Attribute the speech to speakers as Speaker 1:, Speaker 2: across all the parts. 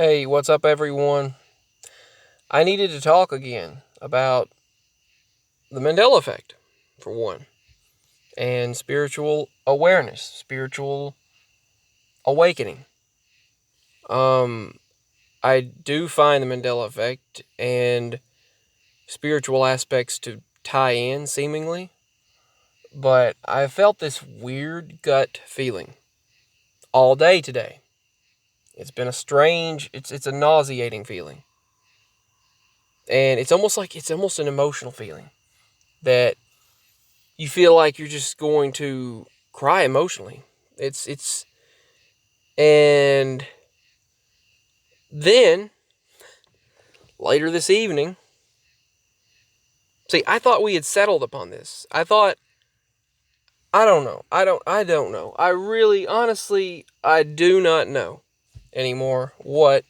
Speaker 1: Hey, what's up, everyone? I needed to talk again about the Mandela effect, for one, and spiritual awareness, spiritual awakening. Um, I do find the Mandela effect and spiritual aspects to tie in, seemingly, but I felt this weird gut feeling all day today. It's been a strange, it's a nauseating feeling. And it's almost an emotional feeling that you feel like you're just going to cry emotionally. It's and then later this evening, see, I thought we had settled upon this. I don't know. I don't know. I really honestly I do not know anymore what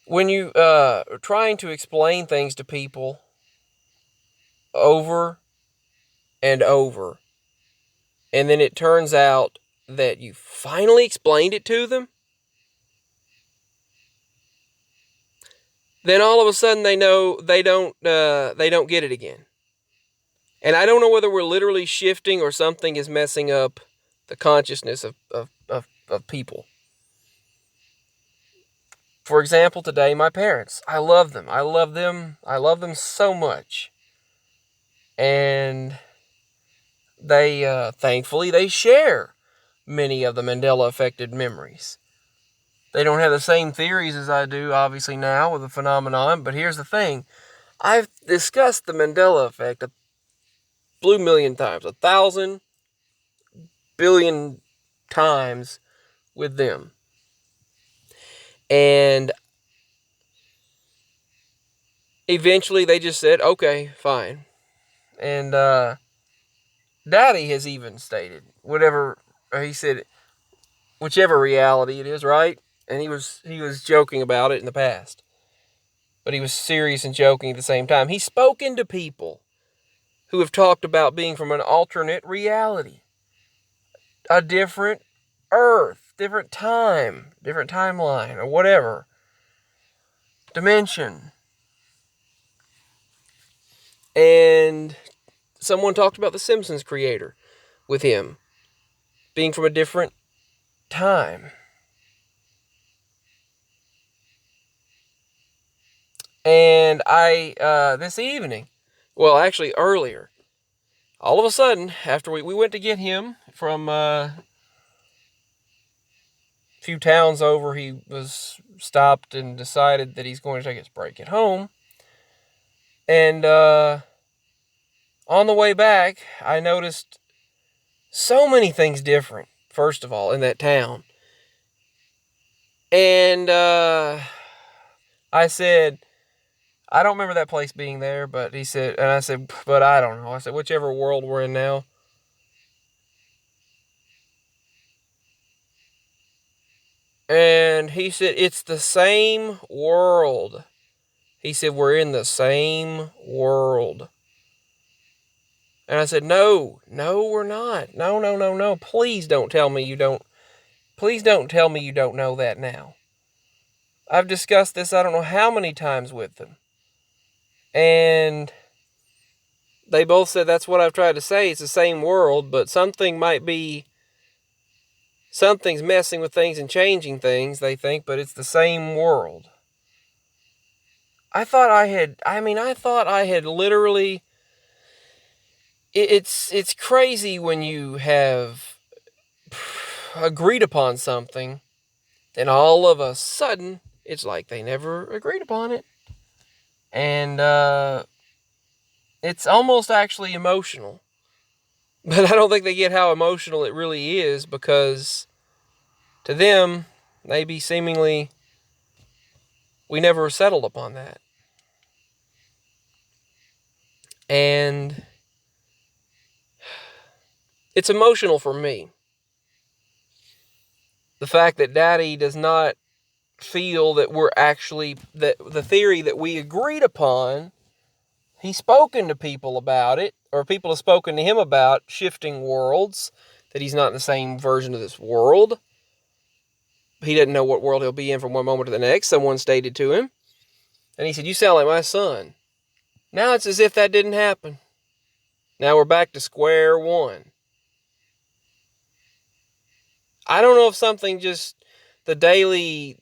Speaker 1: when you are trying to explain things to people over and over, and then it turns out that you finally explained it to them, then all of a sudden they know they don't get it again. And I don't know whether we're literally shifting or something is messing up the consciousness of people. For example, today my parents. I love them. I love them. I love them so much. And they thankfully they share many of the Mandela affected memories. They don't have the same theories as I do, obviously, now with the phenomenon, but here's the thing. I've discussed the Mandela effect a blue million times, 1,000,000,000,000 times with them. And eventually they just said, okay, fine. And Daddy has even stated, whatever, he said, whichever reality it is, right? And he was joking about it in the past. But he was serious and joking at the same time. He's spoken to people who have talked about being from an alternate reality, a different Earth, different time, different timeline, or whatever, dimension. And someone talked about the Simpsons creator with him being from a different time. And this evening, well, actually earlier, all of a sudden, after we went to get him from a few towns over, he was stopped and decided that he's going to take his break at home. And on the way back, I noticed so many things different, first of all, in that town. And I said, I don't remember that place being there, but he said, and I said, but I don't know. I said, whichever world we're in now. And he said, it's the same world. He said, we're in the same world. And I said, no, we're not. No. Please don't tell me you don't. Please don't tell me you don't know that now. I've discussed this I don't know how many times with them. And they both said that's what I've tried to say. It's the same world, but something's messing with things and changing things, they think, but it's the same world. I thought I had literally, it's crazy when you have agreed upon something, then all of a sudden, it's like they never agreed upon it. And it's almost actually emotional. But I don't think they get how emotional it really is, because to them, maybe seemingly, we never settled upon that. And it's emotional for me. The fact that Daddy does not feel that we're actually, that the theory that we agreed upon, he's spoken to people about it, or people have spoken to him about shifting worlds, that he's not in the same version of this world. he doesn't know what world he'll be in from one moment to the next. Someone stated to him. And he said, "You sound like my son." Now it's as if that didn't happen. Now we're back to square one. I don't know if something just, the daily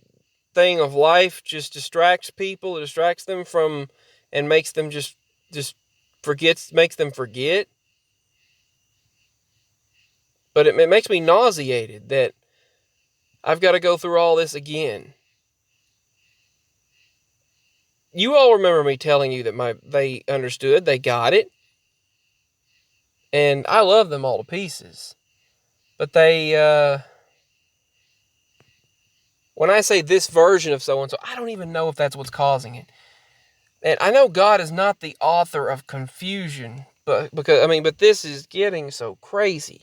Speaker 1: thing of life just distracts people, it distracts them from, and makes them just makes them forget. But it makes me nauseated that I've got to go through all this again. You all remember me telling you that they understood, they got it. And I love them all to pieces. But when I say this version of so-and-so, I don't even know if that's what's causing it. And I know God is not the author of confusion, but this is getting so crazy.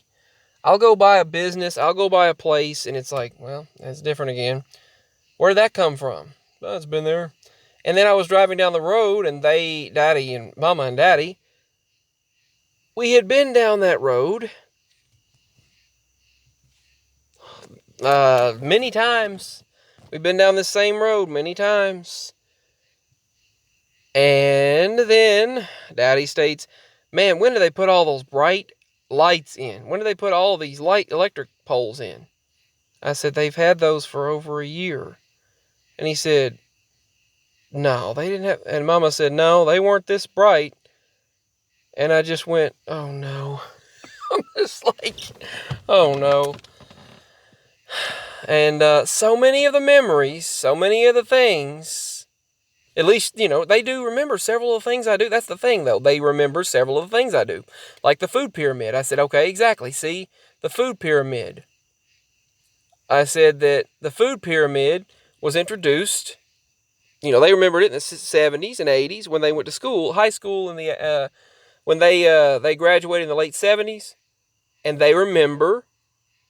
Speaker 1: I'll go buy a business, I'll go buy a place, and it's like, well, that's different again. Where did that come from? Well, it's been there. And then I was driving down the road, and Daddy and Mama and Daddy, we had been down that road many times. We've been down this same road many times. And then Daddy states, "Man, when do they put all those bright lights in? When do they put all these electric poles in?" I said, "They've had those for over a year." And he said, "No, they didn't have," and Mama said, "No, they weren't this bright." And I just went, oh no. I'm just like, oh no. And so many of the memories, so many of the things, at least, they do remember several of the things I do. That's the thing, though. They remember several of the things I do. Like the food pyramid. I said, okay, exactly. See, the food pyramid. I said that the food pyramid was introduced. They remembered it in the 70s and 80s when they went to school, high school, when they graduated in the late 70s. And they remember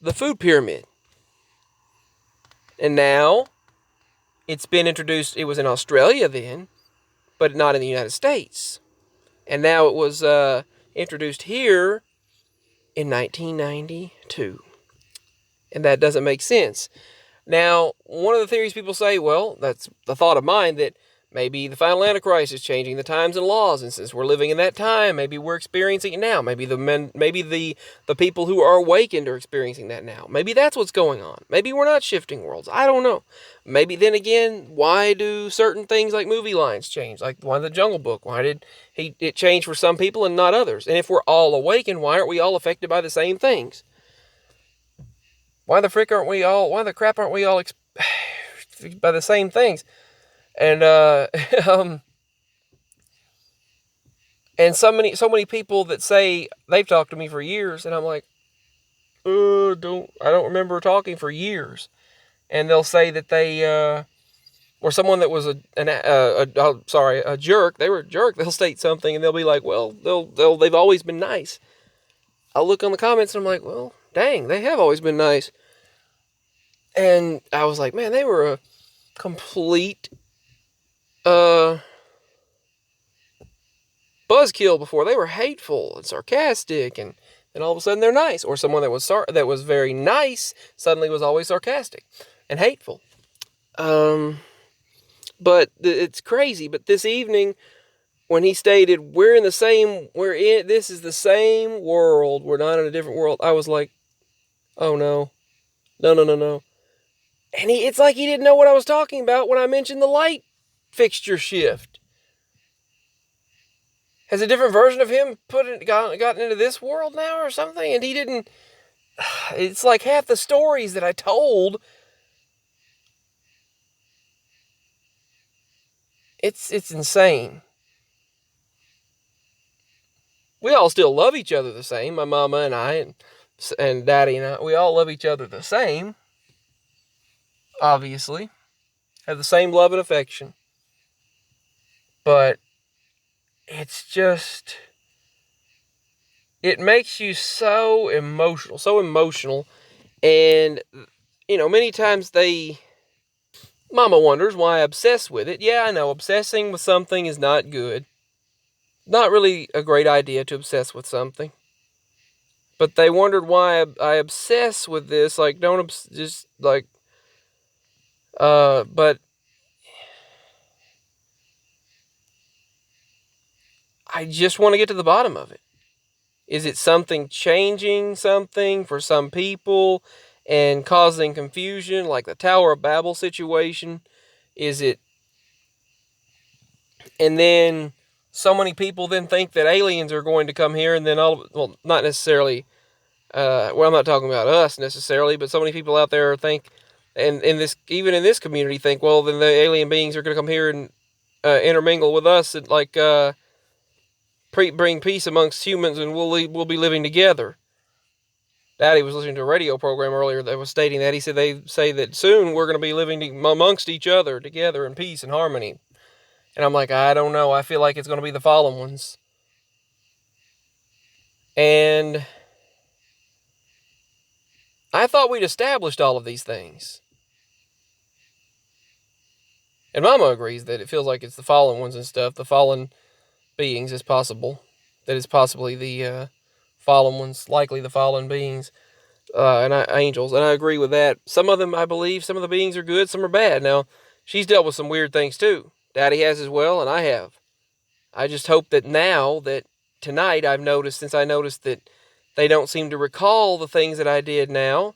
Speaker 1: the food pyramid. And now it's been introduced. It was in Australia then, but not in the United States. And now it was introduced here in 1992. And that doesn't make sense. Now, one of the theories people say, well, that's the thought of mine, that maybe the final Antichrist is changing the times and laws, and since we're living in that time, maybe we're experiencing it now. Maybe the people who are awakened are experiencing that now. Maybe that's what's going on. Maybe we're not shifting worlds. I don't know. Maybe then again, why do certain things like movie lines change? Like why the Jungle Book? Why did it change for some people and not others? And if we're all awakened, why aren't we all affected by the same things? Why the crap aren't we all by the same things? And and so many people that say they've talked to me for years, and I'm like, I don't remember talking for years. And they'll say that they or someone that was a jerk. They were a jerk. They'll state something, and they'll be like, well, they've always been nice. I'll look on the comments, and I'm like, well, dang, they have always been nice. And I was like, man, they were a complete buzzkill before. They were hateful and sarcastic, and then all of a sudden they're nice. Or someone that was very nice suddenly was always sarcastic and hateful. But it's crazy. But this evening, when he stated, this is the same world, we're not in a different world, I was like, oh no. No. And it's like he didn't know what I was talking about when I mentioned the light fixture shift. Has a different version of him gotten into this world now or something? And he didn't. It's like half the stories that I told. It's insane. We all still love each other the same. My mama and I and Daddy and I, we all love each other the same. Obviously. Have the same love and affection. But it's just, it makes you so emotional. And, many times Mama wonders why I obsess with it. Yeah, I know, obsessing with something is not good. Not really a great idea to obsess with something. But they wondered why I obsess with this. Like, But I just want to get to the bottom of it. Is it something changing something for some people and causing confusion, like the Tower of Babel situation? Is it... And then so many people then think that aliens are going to come here, and then well, not necessarily, well, I'm not talking about us necessarily, but so many people out there think, and even in this community think, well, then the alien beings are going to come here and intermingle with us, and like bring peace amongst humans, and we'll be living together. Daddy was listening to a radio program earlier that was stating that. He said they say that soon we're going to be living amongst each other together in peace and harmony. And I'm like, I don't know. I feel like it's going to be the fallen ones. And I thought we'd established all of these things. And Mama agrees that it feels like it's the fallen ones and stuff, the fallen beings is possible. That it's possibly the fallen ones, likely the fallen beings, and angels. And I agree with that. Some of them, I believe, some of the beings are good, some are bad. Now, she's dealt with some weird things too. Daddy has as well, and I have. I just hope that now, that tonight I've noticed, since I noticed that they don't seem to recall the things that I did now.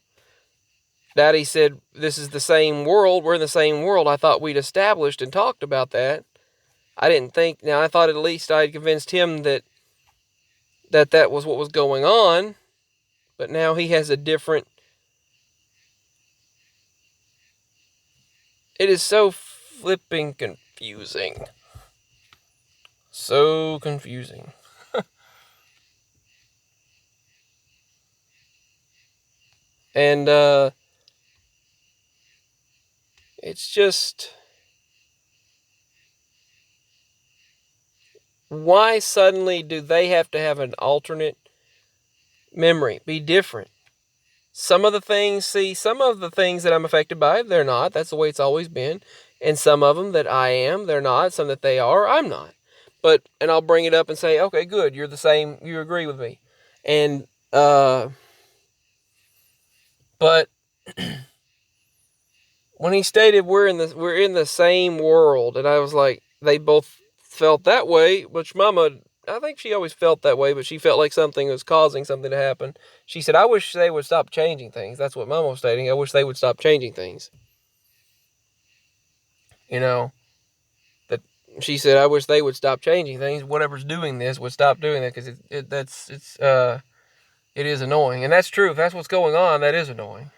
Speaker 1: Daddy said, this is the same world, we're in the same world. I thought we'd established and talked about that. I didn't think, now I thought at least I had convinced him that was what was going on. But now he has a different... It is so flipping confusing. So confusing. And it's just... Why suddenly do they have to have an alternate memory, be different? Some of the things that I'm affected by, they're not. That's the way it's always been. And some of them that I am, they're not. Some that they are, I'm not. And I'll bring it up and say, okay, good, you're the same, you agree with me. And, but when he stated we're in the same world, and I was like, they both felt that way, which Mama, I think she always felt that way, but she felt like something was causing something to happen. She said, I wish they would stop changing things. That's what Mama was stating. I wish they would stop changing things. You know, that she said, I wish they would stop changing things. Whatever's doing this would stop doing that, because it is annoying. And that's true. If that's what's going on, that is annoying.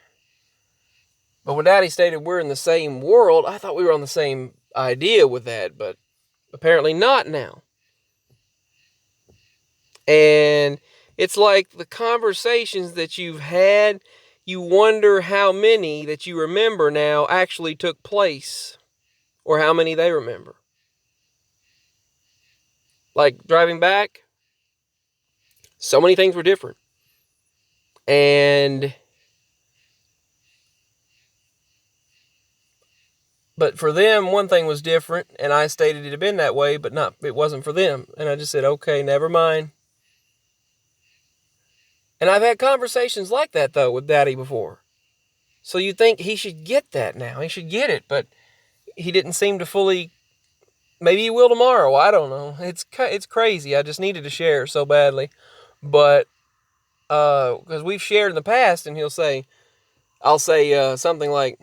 Speaker 1: But when Daddy stated we're in the same world, I thought we were on the same idea with that, but apparently not now. And it's like the conversations that you've had, you wonder how many that you remember now actually took place, or how many they remember. Like driving back, so many things were different. But for them, one thing was different, and I stated it had been that way, but it wasn't for them. And I just said, okay, never mind. And I've had conversations like that, though, with Daddy before. So you'd think he should get that now. He should get it, but he didn't seem to fully... Maybe he will tomorrow. I don't know. It's crazy. I just needed to share so badly. But, because we've shared in the past, and I'll say something like...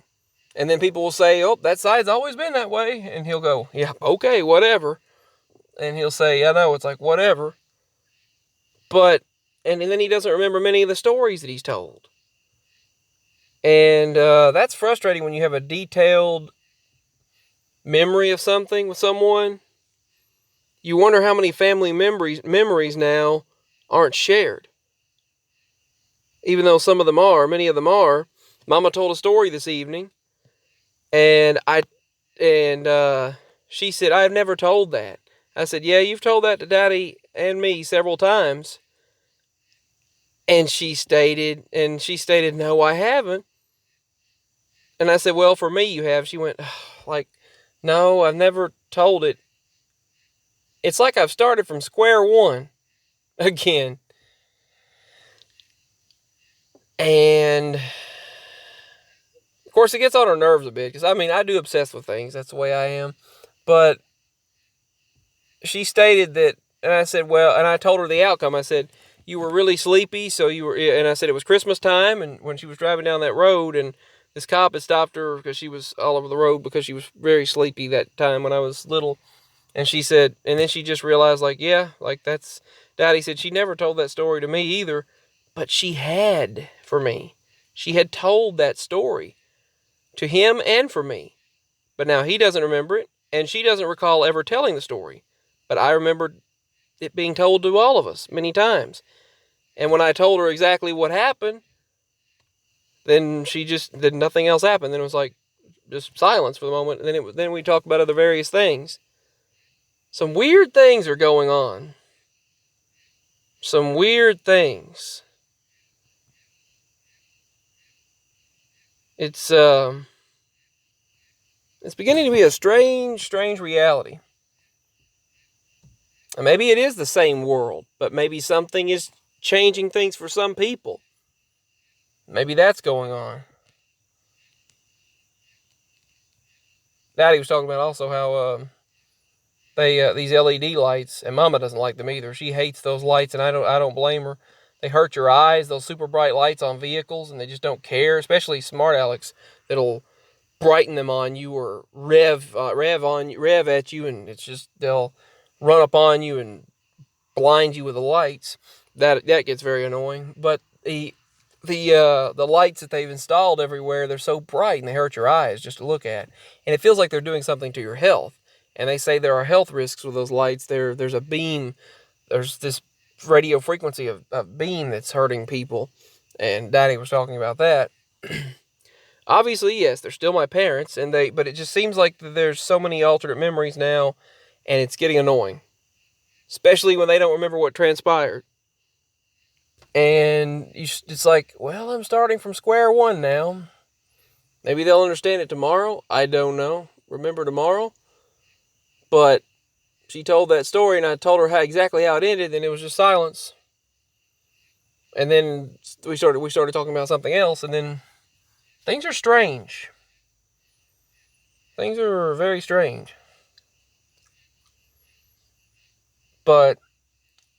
Speaker 1: And then people will say, oh, that side's always been that way. And he'll go, yeah, okay, whatever. And he'll say, yeah, no, it's like, whatever. But, and then he doesn't remember many of the stories that he's told. And that's frustrating when you have a detailed memory of something with someone. You wonder how many family memories now aren't shared. Even though many of them are. Mama told a story this evening. And she said, I have never told that. I said, yeah, you've told that to Daddy and me several times. And she stated, no, I haven't. And I said, well, for me, you have. She went, like, no, I've never told it. It's like I've started from square one again. And Of course, it gets on her nerves a bit because, I mean, I do obsess with things. That's the way I am. But she stated that, and I said, well, and I told her the outcome. I said, you were really sleepy, so you were, and I said it was Christmas time, and when she was driving down that road, and this cop had stopped her because she was all over the road because she was very sleepy that time when I was little. And she said, and then she just realized, like, yeah, like that's, Daddy said she never told that story to me either, but she had for me. She had told that story to him and for me. But now he doesn't remember it, and she doesn't recall ever telling the story. But I remembered it being told to all of us many times. And when I told her exactly what happened, then nothing else happened. Then it was like just silence for the moment. And then we talked about other various things. Some weird things are going on. Some weird things. It's beginning to be a strange, strange reality. And maybe it is the same world, but maybe something is changing things for some people. Maybe that's going on. Daddy was talking about also how these LED lights, and Mama doesn't like them either. She hates those lights, and I don't blame her. They hurt your eyes. Those super bright lights on vehicles, and they just don't care. Especially smart Alex that'll brighten them on you or rev at you, and it's just they'll run up on you and blind you with the lights. That gets very annoying. But the lights that they've installed everywhere, they're so bright and they hurt your eyes just to look at. And it feels like they're doing something to your health. And they say there are health risks with those lights. There's a beam, there's this radio frequency of beam that's hurting people. And Daddy was talking about that. Obviously, yes, they're still my parents, but it just seems like there's so many alternate memories now, and it's getting annoying. Especially when they don't remember what transpired. And it's like, well, I'm starting from square one now. Maybe they'll understand it tomorrow. I don't know. Remember tomorrow? But she told that story, and I told her exactly how it ended, and it was just silence. And then we started talking about something else, and then things are strange. Things are very strange. But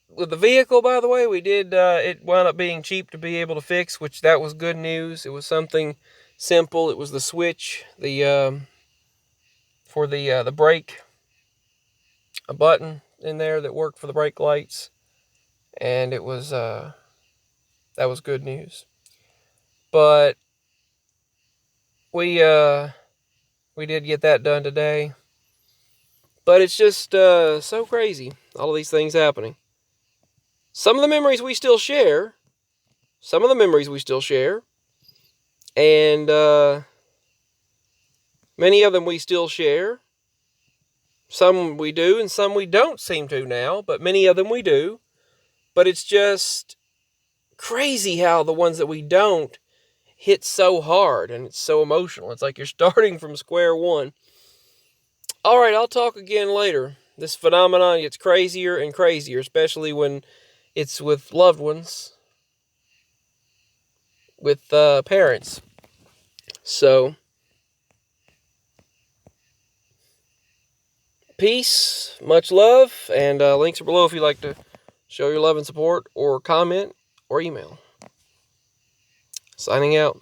Speaker 1: with the vehicle, by the way, we did, it wound up being cheap to be able to fix, which that was good news. It was something simple. It was the switch, for the brake, a button in there that worked for the brake lights. And it was, that was good news. But we did get that done today. But it's just, so crazy. All of these things happening. Some of the memories we still share. And many of them we still share. Some we do and some we don't seem to now, but many of them we do. But it's just crazy how the ones that we don't hit so hard and it's so emotional. It's like you're starting from square one. All right, I'll talk again later. This phenomenon gets crazier and crazier, especially when it's with loved ones, with parents. So, peace, much love, and links are below if you'd like to show your love and support or comment or email. Signing out.